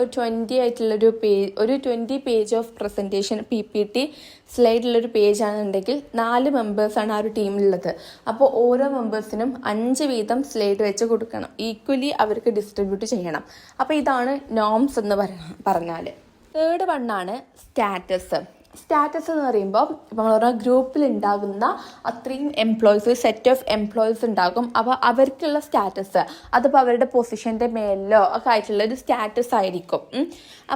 ഒരു 20 പേജ് ഓഫ് പ്രസൻറ്റേഷൻ PPT സ്ലൈഡിലുള്ളൊരു പേജ് ആണെന്നുണ്ടെങ്കിൽ 4 മെമ്പേഴ്സാണ് ആ ഒരു ടീമിലുള്ളത്. അപ്പോൾ ഓരോ മെമ്പേഴ്സിനും 5 വീതം സ്ലൈഡ് വെച്ച് കൊടുക്കണം, ഈക്വലി അവർക്ക് ഡിസ്ട്രിബ്യൂട്ട് ചെയ്യണം. അപ്പോൾ ഇതാണ് നോംസ് എന്ന് പറഞ്ഞാൽ. Third വണ്ണാണ് status. സ്റ്റാറ്റസ് എന്ന് പറയുമ്പോൾ ഇപ്പോൾ നമ്മൾ പറഞ്ഞാൽ ഗ്രൂപ്പിൽ ഉണ്ടാകുന്ന അത്രയും എംപ്ലോയീസ്, സെറ്റ് ഓഫ് എംപ്ലോയീസ് ഉണ്ടാകും. അപ്പോൾ അവർക്കുള്ള സ്റ്റാറ്റസ്, അതിപ്പോൾ അവരുടെ പൊസിഷൻ്റെ മേലിലോ ഒക്കെ ആയിട്ടുള്ള ഒരു സ്റ്റാറ്റസ് ആയിരിക്കും.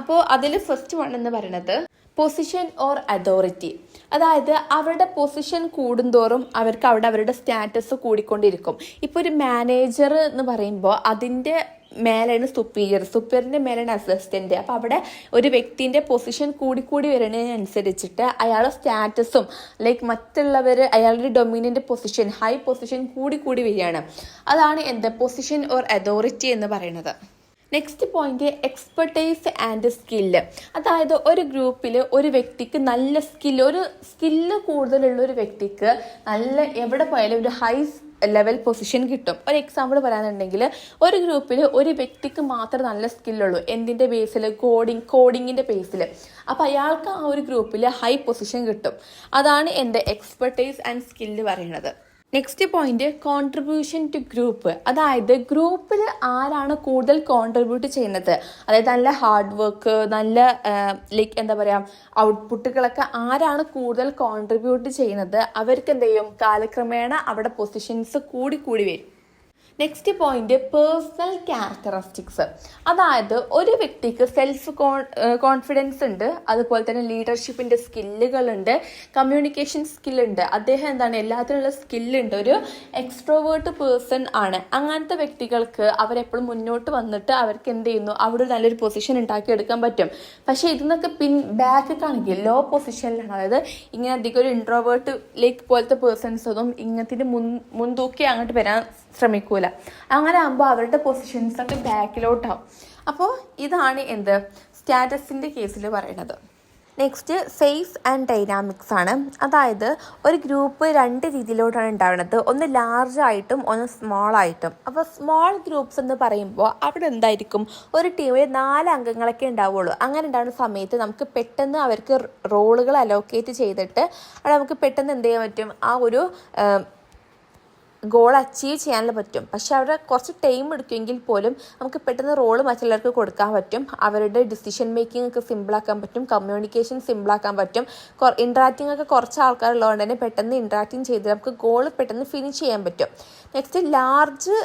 അപ്പോൾ അതിൽ ഫസ്റ്റ് വൺ എന്ന് പറയുന്നത് പൊസിഷൻ ഓർ അതോറിറ്റി. അതായത് അവരുടെ പൊസിഷൻ കൂടുന്തോറും അവർക്ക് അവിടെ അവരുടെ സ്റ്റാറ്റസ് കൂടിക്കൊണ്ടിരിക്കും. ഇപ്പോൾ ഒരു മാനേജർ എന്ന് പറയുമ്പോൾ അതിൻ്റെ മേലാണ് സുപ്പീരിയറിൻ്റെ മേലാണ് അസിസ്റ്റൻ്റ്. അപ്പോൾ അവിടെ ഒരു വ്യക്തിൻ്റെ പൊസിഷൻ കൂടിക്കൂടി വരുന്നതിനനുസരിച്ചിട്ട് അയാളുടെ സ്റ്റാറ്റസും ലൈക്ക് മറ്റുള്ളവർ അയാളുടെ ഡൊമിനൻ്റ് പൊസിഷൻ, ഹൈ പൊസിഷൻ കൂടിക്കൂടി വരികയാണ്. അതാണ് പൊസിഷൻ ഓർ അതോറിറ്റി എന്ന് പറയുന്നത്. Next point expertise and skill. അതായത് ഒരു ഗ്രൂപ്പിൽ ഒരു വ്യക്തിക്ക് നല്ല സ്കില്ല് കൂടുതലുള്ള ഒരു വ്യക്തിക്ക് നല്ല എവിടെ പോയാലും ഒരു ഹൈ ലെവൽ പൊസിഷൻ കിട്ടും. ഒരു എക്സാമ്പിൾ പറയാനുണ്ടെങ്കിൽ ഒരു ഗ്രൂപ്പിൽ ഒരു വ്യക്തിക്ക് മാത്രമേ നല്ല സ്കില്ലുള്ളൂ. എന്തിൻ്റെ ബേസിൽ? കോഡിങ്ങിൻ്റെ ബേസിൽ. അപ്പോൾ അയാൾക്ക് ആ ഒരു ഗ്രൂപ്പിൽ ഹൈ പൊസിഷൻ കിട്ടും. അതാണ് എൻ്റെ എക്സ്പെർട്ടൈസ് ആൻഡ് സ്കില്ല് പറയുന്നത്. Next point contribution to group. അതായത് ഗ്രൂപ്പിൽ ആരാണ് കൂടുതൽ കോൺട്രിബ്യൂട്ട് ചെയ്യുന്നത്, അതായത് നല്ല ഹാർഡ് വർക്ക്, നല്ല എന്താ പറയുക ഔട്ട്പുട്ടുകളൊക്കെ ആരാണ് കൂടുതൽ കോൺട്രിബ്യൂട്ട് ചെയ്യുന്നത് അവർക്ക് എന്ത് ചെയ്യും, കാലക്രമേണ അവിടെ പൊസിഷൻസ് കൂടി വരും. Next point personal characteristics. അതായത് ഒരു വ്യക്തിക്ക് സെൽഫ് കോൺഫിഡൻസ് ഉണ്ട്, അതുപോലെ തന്നെ ലീഡർഷിപ്പിൻ്റെ സ്കില്ലുകളുണ്ട്, കമ്മ്യൂണിക്കേഷൻ സ്കില്ലുണ്ട്, അദ്ദേഹം എന്താണ് എല്ലാത്തിനുള്ള സ്കില്ലുണ്ട്, ഒരു എക്സ്ട്രോവേർട്ട് പേഴ്സൺ ആണ്. അങ്ങനത്തെ വ്യക്തികൾക്ക് അവരെപ്പോഴും മുന്നോട്ട് വന്നിട്ട് അവർക്ക് എന്ത് ചെയ്യുന്നു, അവിടെ നല്ലൊരു പൊസിഷൻ ഉണ്ടാക്കിയെടുക്കാൻ പറ്റും. പക്ഷേ ഇതിനൊക്കെ ബാക്ക് കാണിക്കുക ലോ പൊസിഷനിലാണ്. അതായത് ഇങ്ങനെ അധികം ഒരു ഇൻട്രോവേർട്ട് പോലത്തെ പേഴ്സൺസ് ഒന്നും ഇങ്ങനത്തിന് മുൻതൂക്കി അങ്ങോട്ട് വരാൻ ശ്രമിക്കൂല. അങ്ങനെ ആകുമ്പോൾ അവരുടെ പൊസിഷൻസൊക്കെ ബാക്കിലോട്ടാവും. അപ്പോൾ ഇതാണ് എന്ത് സ്റ്റാറ്റസിൻ്റെ കേസിൽ പറയുന്നത്. നെക്സ്റ്റ് സൈസ് ആൻഡ് ഡൈനാമിക്സ് ആണ്. അതായത് ഒരു ഗ്രൂപ്പ് രണ്ട് രീതിയിലോട്ടാണ് ഉണ്ടാവുന്നത്, ഒന്ന് ലാർജ് ആയിട്ടും ഒന്ന് സ്മോൾ ആയിട്ടും. അപ്പോൾ സ്മോൾ ഗ്രൂപ്പ്സ് എന്ന് പറയുമ്പോൾ അവിടെ എന്തായിരിക്കും, ഒരു ടീമിൽ 4 അംഗങ്ങളൊക്കെ ഉണ്ടാവുള്ളൂ. അങ്ങനെ ഉണ്ടാകുന്ന സമയത്ത് നമുക്ക് പെട്ടെന്ന് അവർക്ക് റോളുകൾ അലോക്കേറ്റ് ചെയ്തിട്ട് അവിടെ നമുക്ക് പെട്ടെന്ന് എന്ത് ചെയ്യാൻ പറ്റും, ആ ഒരു ഗോൾ അച്ചീവ് ചെയ്യാനുള്ള പറ്റും. പക്ഷെ അവിടെ കുറച്ച് ടൈം എടുക്കുമെങ്കിൽ പോലും നമുക്ക് പെട്ടെന്ന് റോള് മറ്റുള്ളവർക്ക് കൊടുക്കാൻ പറ്റും. അവരുടെ ഡിസിഷൻ മേക്കിംഗ് ഒക്കെ സിമ്പിളാക്കാൻ പറ്റും, കമ്മ്യൂണിക്കേഷൻ സിമ്പിളാക്കാൻ പറ്റും. ഇൻട്രാക്റ്റിംഗ് ഒക്കെ കുറച്ച് ആൾക്കാരുള്ളതുകൊണ്ട് തന്നെ പെട്ടെന്ന് ഇൻട്രാക്റ്റിംഗ് ചെയ്ത് നമുക്ക് ഗോൾ പെട്ടെന്ന് ഫിനിഷ് ചെയ്യാൻ പറ്റും. നെക്സ്റ്റ് ലാർജ്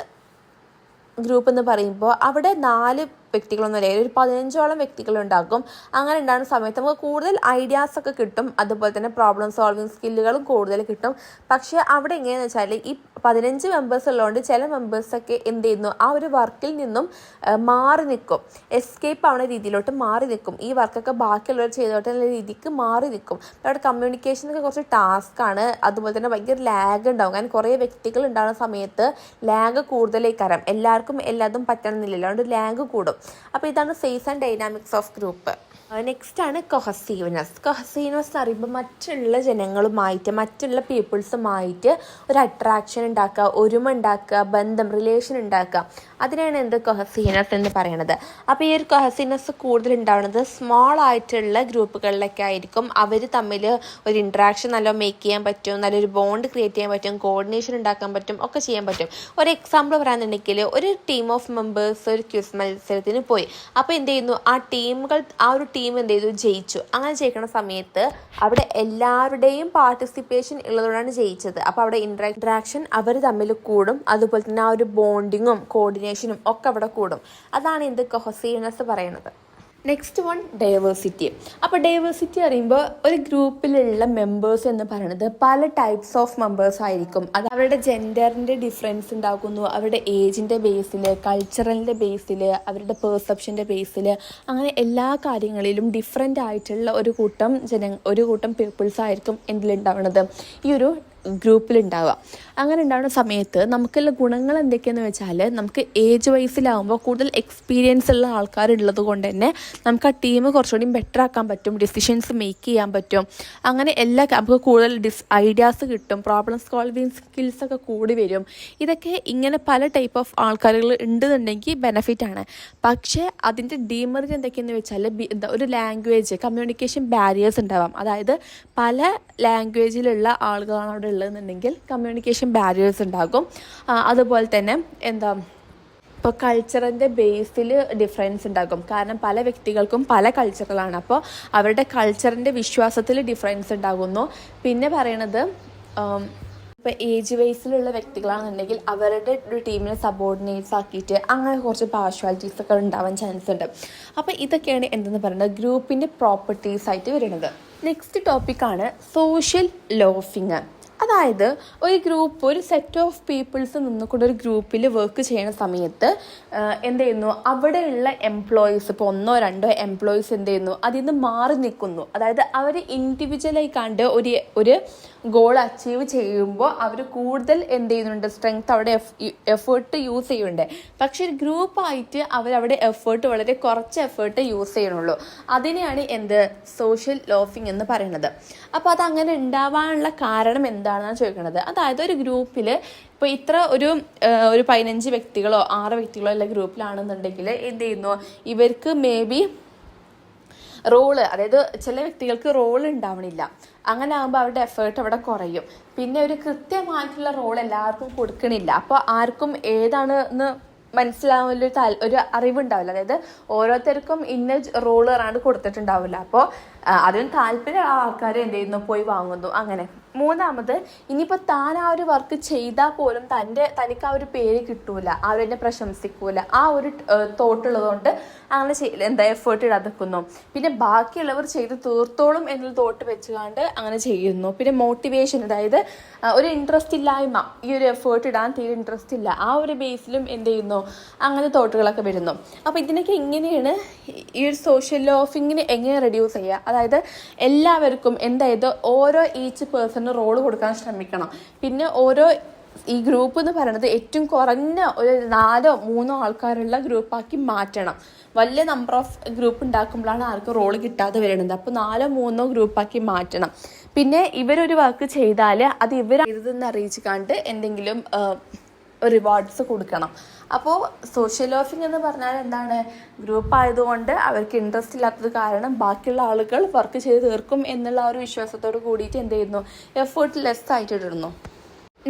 ഗ്രൂപ്പ് എന്ന് പറയുമ്പോൾ അവിടെ 4 വ്യക്തികളൊന്നും അല്ലെങ്കിൽ ഒരു 15ഓളം വ്യക്തികളുണ്ടാകും. അങ്ങനെ ഉണ്ടാകുന്ന സമയത്ത് നമുക്ക് കൂടുതൽ ഐഡിയാസ് ഒക്കെ കിട്ടും, അതുപോലെ തന്നെ പ്രോബ്ലം സോൾവിങ് സ്കില്ലുകളും കൂടുതൽ കിട്ടും. പക്ഷേ അവിടെ എങ്ങനെയാണെന്ന് വെച്ചാൽ ഈ 15 മെമ്പേഴ്സ് ഉള്ളതുകൊണ്ട് ചില മെമ്പേഴ്സൊക്കെ എന്ത് ചെയ്യുന്നു, ആ ഒരു വർക്കിൽ നിന്നും മാറി നിൽക്കും, എസ്കേപ്പ് ആവുന്ന രീതിയിലോട്ട് മാറി നിൽക്കും. ഈ വർക്കൊക്കെ ബാക്കിയുള്ളവർ ചെയ്തോട്ടെ എന്നുള്ള രീതിക്ക് മാറി നിൽക്കും. അവിടെ കമ്മ്യൂണിക്കേഷനൊക്കെ കുറച്ച് ടാസ്ക്കാണ്, അതുപോലെ തന്നെ ഭയങ്കര ലാഗ് ഉണ്ടാവും. കാരണം കുറേ വ്യക്തികൾ ഉണ്ടാകുന്ന സമയത്ത് ലാഗ് കൂടുതലേക്കാരം, എല്ലാവർക്കും എല്ലാതും പറ്റണമെന്നില്ലല്ലോ, അതുകൊണ്ട് ലാഗ് കൂടും. അപ്പോൾ ഇതാണ് size and dynamics of group. Next ആണ് കൊഹസീവ്നെസ്. കൊഹസീവ്നെസ് എന്ന് പറയുമ്പോൾ മറ്റുള്ള ജനങ്ങളുമായിട്ട്, മറ്റുള്ള പീപ്പിൾസുമായിട്ട് ഒരു അട്രാക്ഷൻ ഉണ്ടാക്കുക, ഒരുമ ഉണ്ടാക്കുക, ബന്ധം, റിലേഷൻ ഉണ്ടാക്കുക. അതിനാണ് എന്ത് കൊഹസീവ്നെസ് എന്ന് പറയുന്നത്. അപ്പോൾ ഈ ഒരു കൊഹസീവ്നെസ് കൂടുതൽ ഉണ്ടാവുന്നത് സ്മോൾ ആയിട്ടുള്ള ഗ്രൂപ്പുകളിലൊക്കെ ആയിരിക്കും. അവർ തമ്മിൽ ഒരു ഇൻട്രാക്ഷൻ നല്ല മേക്ക് ചെയ്യാൻ പറ്റും, നല്ലൊരു ബോണ്ട് ക്രിയേറ്റ് ചെയ്യാൻ പറ്റും, കോർഡിനേഷൻ ഉണ്ടാക്കാൻ പറ്റും, ഒക്കെ ചെയ്യാൻ പറ്റും. ഒരു എക്സാമ്പിൾ പറയാന്നുണ്ടെങ്കിൽ ഒരു ടീം ഓഫ് മെമ്പേഴ്സ് ഒരു ക്വിസ് മത്സരത്തിന് പോയി. അപ്പോൾ എന്ത് ചെയ്യുന്നു, ആ ഒരു ടീം എന്ത് ചെയ്തു, ജയിച്ചു. അങ്ങനെ ജയിക്കുന്ന സമയത്ത് അവിടെ എല്ലാവരുടെയും പാർട്ടിസിപ്പേഷൻ ഉള്ളതുകൊണ്ടാണ് ജയിച്ചത്. അപ്പോൾ അവിടെ ഇൻട്രാക്ഷൻ അവർ തമ്മിൽ കൂടും, അതുപോലെ തന്നെ ആ ഒരു ബോണ്ടിങ്ങും കോർഡിനേഷനും ഒക്കെ അവിടെ കൂടും. അതാണ് എന്ത് കൊഹസീവ്നെസ് പറയുന്നത്. Next one diversity. അപ്പോൾ ഡൈവേഴ്സിറ്റി പറയുമ്പോൾ ഒരു ഗ്രൂപ്പിലുള്ള മെമ്പേഴ്സ് എന്ന് പറയുന്നത് പല ടൈപ്സ് ഓഫ് മെമ്പേഴ്സ് ആയിരിക്കും. അത് അവരുടെ ജെൻഡറിൻ്റെ ഡിഫറൻസ് ഉണ്ടാക്കുന്നു, അവരുടെ ഏജിൻ്റെ ബേസിൽ, കൾച്ചറലിൻ്റെ ബേസിൽ, അവരുടെ പെർസെപ്ഷൻ്റെ ബേസിൽ, അങ്ങനെ എല്ലാ കാര്യങ്ങളിലും ഡിഫറെൻ്റ് ആയിട്ടുള്ള ഒരു കൂട്ടം പീപ്പിൾസ് ആയിരിക്കും എന്തിലുണ്ടാവുന്നത്, ഈ ഒരു ഗ്രൂപ്പിലുണ്ടാവുക. അങ്ങനെ ഉണ്ടാകുന്ന സമയത്ത് നമുക്കുള്ള ഗുണങ്ങൾ എന്തൊക്കെയാണെന്ന് വെച്ചാൽ, നമുക്ക് ഏജ് വൈസിലാവുമ്പോൾ കൂടുതൽ എക്സ്പീരിയൻസ് ഉള്ള ആൾക്കാരുള്ളത് കൊണ്ട് തന്നെ നമുക്ക് ആ ടീം കുറച്ചുകൂടി ബെറ്റർ ആക്കാൻ പറ്റും, ഡിസിഷൻസ് മേക്ക് ചെയ്യാൻ പറ്റും. അങ്ങനെ നമുക്ക് കൂടുതൽ ഐഡിയാസ് കിട്ടും, പ്രോബ്ലം സോൾവിങ് സ്കിൽസൊക്കെ കൂടി വരും. ഇതൊക്കെ ഇങ്ങനെ പല ടൈപ്പ് ഓഫ് ആൾക്കാരുകൾ ഉണ്ടെന്നുണ്ടെങ്കിൽ ബെനഫിറ്റാണ്. പക്ഷേ അതിൻ്റെ ഡീമെറിറ്റ് എന്തൊക്കെയാണെന്ന് വെച്ചാൽ, ഒരു ലാംഗ്വേജ് കമ്മ്യൂണിക്കേഷൻ ബാരിയേഴ്സ് ഉണ്ടാവാം. അതായത് പല ലാംഗ്വേജിലുള്ള ആളുകളാണ് അവിടെ ഉള്ളതെന്നുണ്ടെങ്കിൽ കമ്മ്യൂണിക്കേഷൻ ബാരിയേഴ്സ് ഉണ്ടാകും. അതുപോലെ തന്നെ ഇപ്പോൾ കൾച്ചറിൻ്റെ ബേസിൽ ഡിഫറൻസ് ഉണ്ടാകും. കാരണം പല വ്യക്തികൾക്കും പല കൾച്ചറുകളാണ്. അപ്പോൾ അവരുടെ കൾച്ചറിൻ്റെ വിശ്വാസത്തിൽ ഡിഫറൻസ് ഉണ്ടാകുന്നു. പിന്നെ പറയണത് ഇപ്പോൾ ഏജ് വൈസിലുള്ള വ്യക്തികളാണെന്നുണ്ടെങ്കിൽ അവരുടെ ഒരു ടീമിനെ സബോർഡിനേറ്റ്സ് ആക്കിയിട്ട് അങ്ങനെ കുറച്ച് പാർഷ്വാലിറ്റീസ് ഒക്കെ ഉണ്ടാവാൻ ചാൻസ് ഉണ്ട്. അപ്പോൾ ഇതൊക്കെയാണ് എന്തെന്ന് പറയുന്നത് ഗ്രൂപ്പിൻ്റെ പ്രോപ്പർട്ടീസ് ആയിട്ട് വരുന്നത്. നെക്സ്റ്റ് ടോപ്പിക്കാണ് സോഷ്യൽ ലോഫിങ്. അതായത് ഒരു ഗ്രൂപ്പ്, ഒരു സെറ്റ് ഓഫ് പീപ്പിൾസ് നിന്നുകൊണ്ട് ഒരു ഗ്രൂപ്പിൽ വർക്ക് ചെയ്യുന്ന സമയത്ത് എന്ത് ചെയ്യുന്നു, അവിടെയുള്ള എംപ്ലോയീസ്, ഇപ്പോൾ 1-2 എംപ്ലോയീസ് എന്ത് ചെയ്യുന്നു, അതിൽ നിന്ന് മാറി നിൽക്കുന്നു. അതായത് അവർ ഇൻഡിവിജ്വലായി കണ്ട് ഒരു ഗോൾ അച്ചീവ് ചെയ്യുമ്പോൾ അവർ കൂടുതൽ എന്ത് ചെയ്യുന്നുണ്ട്, സ്ട്രെങ്ത് അവിടെ എഫേർട്ട് യൂസ് ചെയ്യുന്നുണ്ട്. പക്ഷെ ഒരു ഗ്രൂപ്പായിട്ട് അവരവിടെ എഫേർട്ട് വളരെ കുറച്ച് എഫേർട്ട് യൂസ് ചെയ്യണുള്ളൂ. അതിനെയാണ് എന്ത്, സോഷ്യൽ ലോഫിംഗ് എന്ന് പറയുന്നത്. അപ്പോൾ അതങ്ങനെ ഉണ്ടാവാനുള്ള കാരണം എന്താണെന്നാണ് ചോദിക്കുന്നത്. അതായത് ഒരു ഗ്രൂപ്പിൽ ഇപ്പോൾ ഇത്ര ഒരു 15 വ്യക്തികളോ 6 വ്യക്തികളോ ഉള്ള ഗ്രൂപ്പിലാണെന്നുണ്ടെങ്കിൽ എന്ത് ചെയ്യുന്നു, ഇവർക്ക് മേ ബി റോള്, അതായത് ചില വ്യക്തികൾക്ക് റോൾ ഉണ്ടാവണില്ല. അങ്ങനെ ആകുമ്പോൾ അവരുടെ എഫേർട്ട് അവിടെ കുറയും. പിന്നെ ഒരു കൃത്യമായിട്ടുള്ള റോൾ എല്ലാവർക്കും കൊടുക്കണില്ല. അപ്പോൾ ആർക്കും ഏതാണെന്ന് മനസ്സിലാവുന്ന ഒരു അറിവുണ്ടാവില്ല. അതായത് ഓരോരുത്തർക്കും ഇന്ന റോള് പറയാണ്ട് കൊടുത്തിട്ടുണ്ടാവില്ല. അപ്പോൾ അതിന് താല്പര്യമുള്ള ആൾക്കാർ എന്ത് ചെയ്യുന്നു, പോയി വാങ്ങുന്നു. അങ്ങനെ 3ാമത്, ഇനിയിപ്പോൾ താൻ ആ ഒരു വർക്ക് ചെയ്താൽ പോലും തനിക്ക് ആ ഒരു പേര് കിട്ടൂല, അവരെന്നെ പ്രശംസിക്കൂല, ആ ഒരു തോട്ടുള്ളതുകൊണ്ട് അങ്ങനെ എഫേർട്ട് ഇടാതെ നിൽക്കുന്നു. പിന്നെ ബാക്കിയുള്ളവർ ചെയ്ത് തീർത്തോളും എന്നുള്ള തോട്ട് വെച്ചുകൊണ്ട് അങ്ങനെ ചെയ്യുന്നു. പിന്നെ മോട്ടിവേഷൻ, അതായത് ഒരു ഇൻട്രസ്റ്റ് ഇല്ലായ്മ, ഈ ഒരു എഫേർട്ട് ഇടാൻ തീരെ ഇൻട്രസ്റ്റ് ഇല്ല, ആ ഒരു ബേസിലും എന്ത് ചെയ്യുന്നു, അങ്ങനെ തോട്ടുകളൊക്കെ വരുന്നു. അപ്പോൾ ഇതിനൊക്കെ എങ്ങനെയാണ് ഈ ഒരു സോഷ്യൽ ലോഫിങ്ങിന് എങ്ങനെ റെഡ്യൂസ് ചെയ്യുക? അതായത് എല്ലാവർക്കും എന്തായത് ഓരോ ഈച്ച് പേഴ്സൺ റോള് കൊടുക്കാൻ ശ്രമിക്കണം. പിന്നെ ഈ ഗ്രൂപ്പ് എന്ന് പറയുന്നത് ഏറ്റവും കുറഞ്ഞ ഒരു 4-3 ആൾക്കാരുള്ള ഗ്രൂപ്പാക്കി മാറ്റണം. വലിയ നമ്പർ ഓഫ് ഗ്രൂപ്പ് ഉണ്ടാക്കുമ്പോഴാണ് ആർക്കും റോള് കിട്ടാതെ വരുന്നത്. അപ്പോൾ 4-3 ഗ്രൂപ്പാക്കി മാറ്റണം. പിന്നെ ഇവരൊരു വർക്ക് ചെയ്താൽ അത് ഇവരിതെന്ന് അറിയിച്ച് കണ്ട് എന്തെങ്കിലും റിവാർഡ്സ് കൊടുക്കണം. അപ്പോൾ സോഷ്യൽ ലോഫിംഗ് എന്ന് പറഞ്ഞാൽ എന്താണ്, ഗ്രൂപ്പ് ആയതുകൊണ്ട് അവർക്ക് ഇൻട്രസ്റ്റ് ഇല്ലാത്തത് കാരണം ബാക്കിയുള്ള ആളുകൾ വർക്ക് ചെയ്ത് തീർക്കും എന്നുള്ള ഒരു വിശ്വാസത്തോട് കൂടിയിട്ട് എന്ത് ചെയ്യുന്നു, എഫേർട്ട് ലെസ് ആയിട്ട് ഇടുന്നു.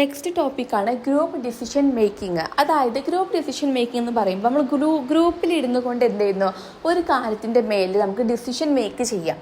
നെക്സ്റ്റ് ടോപ്പിക്കാണ് ഗ്രൂപ്പ് ഡിസിഷൻ മേക്കിംഗ്. അതായത് ഗ്രൂപ്പ് ഡിസിഷൻ മേക്കിംഗ് എന്ന് പറയുമ്പോൾ നമ്മൾ ഗ്രൂപ്പിൽ ഇരുന്നു കൊണ്ട് എന്ത് ചെയ്യുന്നു, ഒരു കാര്യത്തിൻ്റെ മേലിൽ നമുക്ക് ഡിസിഷൻ മേക്ക് ചെയ്യാം.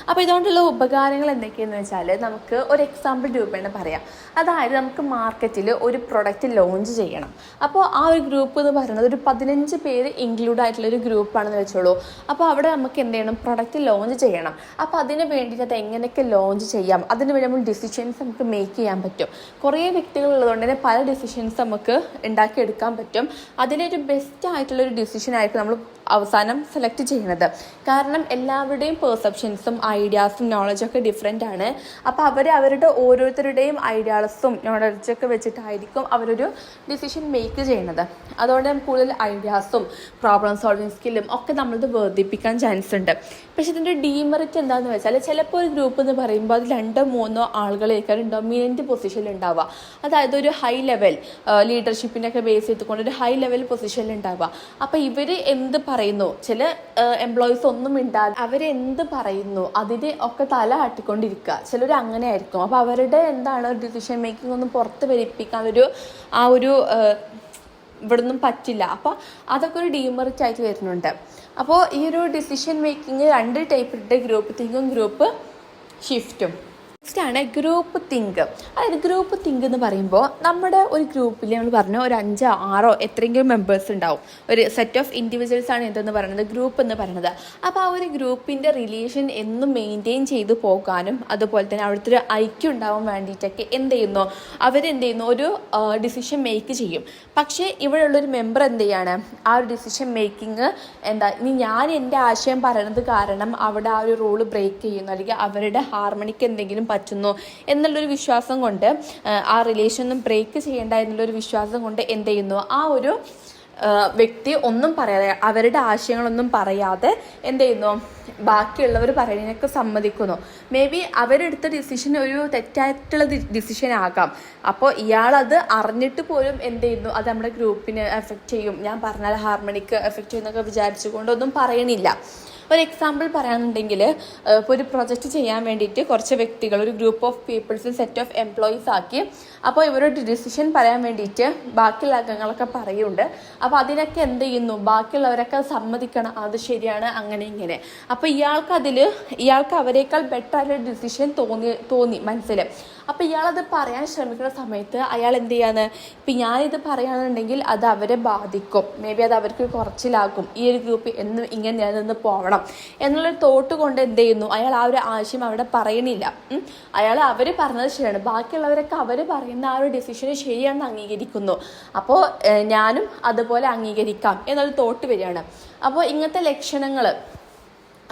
അപ്പോൾ ഇതുകൊണ്ടുള്ള ഉപകാരങ്ങൾ എന്തൊക്കെയാണെന്ന് വെച്ചാൽ നമുക്ക് ഒരു എക്സാമ്പിൾ രൂപേണ പറയാം. അതായത് നമുക്ക് മാർക്കറ്റിൽ ഒരു പ്രൊഡക്റ്റ് ലോഞ്ച് ചെയ്യണം. അപ്പോൾ ആ ഒരു ഗ്രൂപ്പ് എന്ന് പറയുന്നത് ഒരു 15 പേര് ഇൻക്ലൂഡ് ആയിട്ടുള്ളൊരു ഗ്രൂപ്പാണെന്ന് വെച്ചോളൂ. അപ്പോൾ അവിടെ നമുക്ക് എന്ത് ചെയ്യണം, പ്രൊഡക്റ്റ് ലോഞ്ച് ചെയ്യണം. അപ്പോൾ അതിന് വേണ്ടിയിട്ട് അത് എങ്ങനെയൊക്കെ ലോഞ്ച് ചെയ്യാം, അതിന് വേണ്ടി നമ്മൾ ഡിസിഷൻസ് നമുക്ക് മേക്ക് ചെയ്യാൻ പറ്റും. കുറേ വ്യക്തികളുള്ളതുകൊണ്ട് തന്നെ പല ഡിസിഷൻസ് നമുക്ക് ഉണ്ടാക്കിയെടുക്കാൻ പറ്റും. അതിലൊരു ബെസ്റ്റ് ആയിട്ടുള്ളൊരു ഡിസിഷൻ ആയിരിക്കും നമ്മൾ അവസാനം സെലക്ട് ചെയ്യുന്നത്. കാരണം എല്ലാവരുടെയും പെർസെപ്ഷൻസും ഐഡിയാസും നോളജൊക്കെ ഡിഫറെൻ്റ് ആണ്. അപ്പോൾ അവരുടെ ഓരോരുത്തരുടെയും ഐഡിയാസും നോളജൊക്കെ വെച്ചിട്ടായിരിക്കും അവരൊരു ഡിസിഷൻ മേക്ക് ചെയ്യുന്നത്. അതുകൊണ്ട് കൂടുതൽ ഐഡിയാസും പ്രോബ്ലം സോൾവിങ് സ്കില്ലും ഒക്കെ നമ്മളത് വർദ്ധിപ്പിക്കാൻ ചാൻസ് ഉണ്ട്. പക്ഷെ ഇതിൻ്റെ ഡീമെറിറ്റ് എന്താണെന്ന് വെച്ചാൽ ചിലപ്പോൾ ഒരു ഗ്രൂപ്പ് എന്ന് പറയുമ്പോൾ അത് 2-3 ആളുകളേക്കാൾ ഡൊമിനൻ്റ് പൊസിഷനിൽ ഉണ്ടാവുക. അതായത് ഒരു ഹൈ ലെവൽ ലീഡർഷിപ്പിനൊക്കെ ബേസ് ചെയ്തുകൊണ്ട് ഒരു ഹൈ ലെവൽ പൊസിഷനിൽ ഉണ്ടാവുക. അപ്പോൾ ഇവർ എന്ത് പറയുന്നു, ചില എംപ്ലോയീസ് ഒന്നും ഇണ്ടാതെ അവരെന്ത് പറയുന്നു അതിന് ഒക്കെ തല ആട്ടിക്കൊണ്ടിരിക്കുക. ചിലർ അങ്ങനെ ആയിരിക്കും. അപ്പോൾ അവരുടെ എന്താണ് ഡിസിഷൻ മേക്കിംഗ് ഒന്നും പുറത്ത് വരിപ്പിക്കാനൊരു ഇവിടെ ഒന്നും പറ്റില്ല. അപ്പോൾ അതൊക്കെ ഒരു ഡീമെറിറ്റ് ആയിട്ട് വരുന്നുണ്ട്. അപ്പോൾ ഈ ഒരു ഡിസിഷൻ മേക്കിംഗ് 2 ടൈപ്പ് ഉണ്ട്, ഗ്രൂപ്പ് തിങ്കും ഗ്രൂപ്പ് ഷിഫ്റ്റും. നെക്സ്റ്റ് ആണ് ഗ്രൂപ്പ് തിങ്ക്. അതായത് ഗ്രൂപ്പ് തിങ്ക് എന്ന് പറയുമ്പോൾ നമ്മുടെ ഒരു ഗ്രൂപ്പിൽ നമ്മൾ പറഞ്ഞു ഒരു 5-6 എത്രയെങ്കിലും മെമ്പേഴ്സ് ഉണ്ടാവും. ഒരു സെറ്റ് ഓഫ് ഇൻഡിവിജ്വൽസ് ആണ് എന്തെന്ന് പറയുന്നത് ഗ്രൂപ്പ് എന്ന് പറയുന്നത്. അപ്പോൾ ആ ഒരു ഗ്രൂപ്പിൻ്റെ റിലേഷൻ എന്നും മെയിൻറ്റെയിൻ ചെയ്ത് പോകാനും അതുപോലെ തന്നെ അവിടുത്തെ ഒരു ഐക്യം ഉണ്ടാവാൻ വേണ്ടിയിട്ടൊക്കെ എന്ത് ചെയ്യുന്നു, അവരെന്ത് ചെയ്യുന്നു, ഒരു ഡിസിഷൻ മേക്ക് ചെയ്യും. പക്ഷേ ഇവിടെയുള്ളൊരു മെമ്പർ എന്ത് ചെയ്യാണ്, ആ ഒരു ഡിസിഷൻ മേക്കിങ് ഇനി ഞാൻ എൻ്റെ ആശയം പറയുന്നത് കാരണം അവിടെ ആ ഒരു റൂള് ബ്രേക്ക് ചെയ്യുന്നു, അല്ലെങ്കിൽ അവരുടെ ഹാർമണിക്ക് എന്തെങ്കിലും പറ്റുന്നു എന്നുള്ളൊരു വിശ്വാസം കൊണ്ട്, ആ റിലേഷനൊന്നും ബ്രേക്ക് ചെയ്യേണ്ട എന്നുള്ളൊരു വിശ്വാസം കൊണ്ട് എന്ത് ചെയ്യുന്നു, ആ ഒരു വ്യക്തി ഒന്നും പറയാതെ, അവരുടെ ആശയങ്ങളൊന്നും പറയാതെ എന്ത് ചെയ്യുന്നു, ബാക്കിയുള്ളവർ പറയുന്നതിനൊക്കെ സമ്മതിക്കുന്നു. മേ ബി അവരെടുത്ത ഡിസിഷൻ ഒരു തെറ്റായിട്ടുള്ള ഡിസിഷൻ ആകാം. അപ്പോൾ ഇയാളത് അറിഞ്ഞിട്ട് പോലും എന്ത് ചെയ്യുന്നു, അത് നമ്മുടെ ഗ്രൂപ്പിനെ എഫക്റ്റ് ചെയ്യും, ഞാൻ പറഞ്ഞാൽ ഹാർമണിക്ക് എഫക്റ്റ് ചെയ്യുന്നൊക്കെ വിചാരിച്ചുകൊണ്ടൊന്നും പറയണില്ല. ഒരു എക്സാമ്പിൾ പറയുകയാണെന്നുണ്ടെങ്കിൽ, ഇപ്പോൾ ഒരു പ്രൊജക്റ്റ് ചെയ്യാൻ വേണ്ടിയിട്ട് കുറച്ച് വ്യക്തികൾ, ഒരു group of peoples set of employees ആക്കി. അപ്പോൾ ഇവരൊരു ഡിസിഷൻ പറയാൻ വേണ്ടിയിട്ട് ബാക്കിയുള്ള അംഗങ്ങളൊക്കെ പറയുന്നുണ്ട്. അപ്പോൾ അതിനൊക്കെ എന്ത് ചെയ്യുന്നു, ബാക്കിയുള്ളവരൊക്കെ സമ്മതിക്കണം, അത് ശരിയാണ്, അങ്ങനെ ഇങ്ങനെ. അപ്പോൾ ഇയാൾക്ക് അവരേക്കാൾ ബെറ്റർ ആയിട്ടുള്ള ഡിസിഷൻ തോന്നി മനസ്സിൽ. അപ്പോൾ ഇയാളത് പറയാൻ ശ്രമിക്കുന്ന സമയത്ത് അയാൾ എന്ത് ചെയ്യാന്ന്, ഇപ്പം ഞാനിത് പറയുകയാണെന്നുണ്ടെങ്കിൽ അത് അവരെ ബാധിക്കും, മേ ബി അത് അവർക്ക് കുറച്ചിലാക്കും, ഈ ഒരു ഗ്രൂപ്പ് എന്നും ഇങ്ങനെ നിലനിന്ന് പോകണം എന്നുള്ളൊരു തോട്ട് കൊണ്ട് എന്ത് ചെയ്യുന്നു, അയാൾ ആ ഒരു ആശയം അവിടെ പറയണില്ല. അയാൾ അവർ പറഞ്ഞത് ശരിയാണ്, ബാക്കിയുള്ളവരൊക്കെ അവർ പറയുന്ന ആ ഒരു ഡിസിഷന് ശരിയാണെന്ന് അംഗീകരിക്കുന്നു. അപ്പോൾ ഞാനും അതുപോലെ അംഗീകരിക്കാം എന്നൊരു തോട്ട് വരികയാണ്. അപ്പോൾ ഇങ്ങനത്തെ ലക്ഷണങ്ങൾ,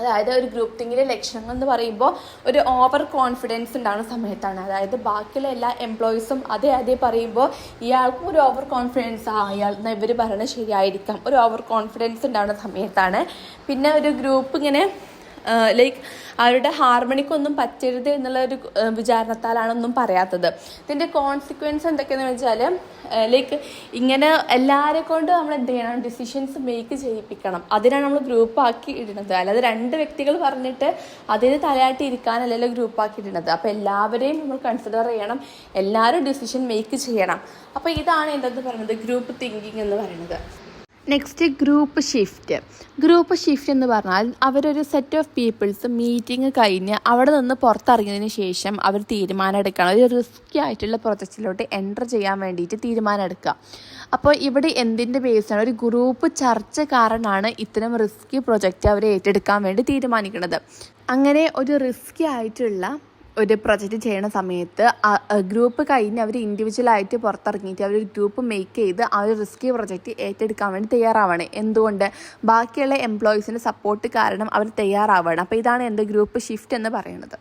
അതായത് ഒരു ഗ്രൂപ്പ് തിങ്കിൻ്റെ ലക്ഷണങ്ങൾ എന്ന് പറയുമ്പോൾ ഒരു ഓവർ കോൺഫിഡൻസ് ഉണ്ടാകുന്ന സമയത്താണ്. അതായത് ബാക്കിയുള്ള എല്ലാ എംപ്ലോയീസും അതേ പറയുമ്പോൾ ഇയാൾക്കും ഒരു ഓവർ കോൺഫിഡൻസ്, ഇയാൾ ഇവർ പറയുന്നത് ശരിയായിരിക്കാം, ഒരു ഓവർ കോൺഫിഡൻസ് ഉണ്ടാകുന്ന സമയത്താണ്. പിന്നെ ഒരു ഗ്രൂപ്പ് ഇങ്ങനെ ലൈക്ക് അവരുടെ ഹാർമണിക്കൊന്നും പറ്റരുത് എന്നുള്ളൊരു വിചാരണത്താലാണ് ഒന്നും പറയാത്തത്. ഇതിൻ്റെ കോൺസിക്വൻസ് എന്തൊക്കെയാണെന്ന് വെച്ചാൽ ലൈക്ക് ഇങ്ങനെ എല്ലാവരെ കൊണ്ട് നമ്മൾ എന്ത് ചെയ്യണം, ഡിസിഷൻസ് മേക്ക് ചെയ്യിപ്പിക്കണം. അതിനാണ് നമ്മൾ ഗ്രൂപ്പാക്കി ഇടുന്നത്. അല്ലാതെ 2 വ്യക്തികൾ പറഞ്ഞിട്ട് അതിന് തലയാട്ടി ഇരിക്കാനല്ലല്ലോ ഗ്രൂപ്പാക്കി ഇടുന്നത്. അപ്പോൾ എല്ലാവരെയും നമ്മൾ കൺസിഡർ ചെയ്യണം, എല്ലാവരും ഡിസിഷൻ മേക്ക് ചെയ്യണം. അപ്പോൾ ഇതാണ് എന്തെന്ന് പറയുന്നത് ഗ്രൂപ്പ് തിങ്കിങ് എന്ന് പറയുന്നത്. Next group shift. Group shift എന്ന് പറഞ്ഞാൽ അവരൊരു സെറ്റ് ഓഫ് പീപ്പിൾസ് മീറ്റിംഗ് കഴിഞ്ഞ് അവിടെ നിന്ന് പുറത്തിറങ്ങിയതിന് ശേഷം അവർ തീരുമാനം എടുക്കണം, ഒരു റിസ്കി ആയിട്ടുള്ള പ്രൊജക്റ്റിലോട്ട് എൻ്റർ ചെയ്യാൻ വേണ്ടിയിട്ട് തീരുമാനം എടുക്കുക. അപ്പോൾ ഇവിടെ എന്തിൻ്റെ ബേസാണ്, ഒരു ഗ്രൂപ്പ് ചർച്ച കാരണമാണ് ഇത്തരം റിസ്കി പ്രൊജക്റ്റ് അവർ ഏറ്റെടുക്കാൻ വേണ്ടി തീരുമാനിക്കുന്നത്. അങ്ങനെ ഒരു റിസ്കി ആയിട്ടുള്ള ഒരു പ്രൊജക്റ്റ് ചെയ്യുന്ന സമയത്ത് ഗ്രൂപ്പ് കഴിഞ്ഞ് അവർ ഇൻഡിവിജ്വലായിട്ട് പുറത്തിറങ്ങിയിട്ട് അവർ ഗ്രൂപ്പ് മേക്ക് ചെയ്ത് ആ ഒരു റിസ്കി പ്രൊജക്റ്റ് ഏറ്റെടുക്കാൻ വേണ്ടി തയ്യാറാവാണ്. എന്തുകൊണ്ട്, ബാക്കിയുള്ള എംപ്ലോയീസിൻ്റെ സപ്പോർട്ട് കാരണം അവർ തയ്യാറാവുകയാണ്. അപ്പോൾ ഇതാണ് എൻ്റെ ഗ്രൂപ്പ് ഷിഫ്റ്റ് എന്ന് പറയുന്നത്.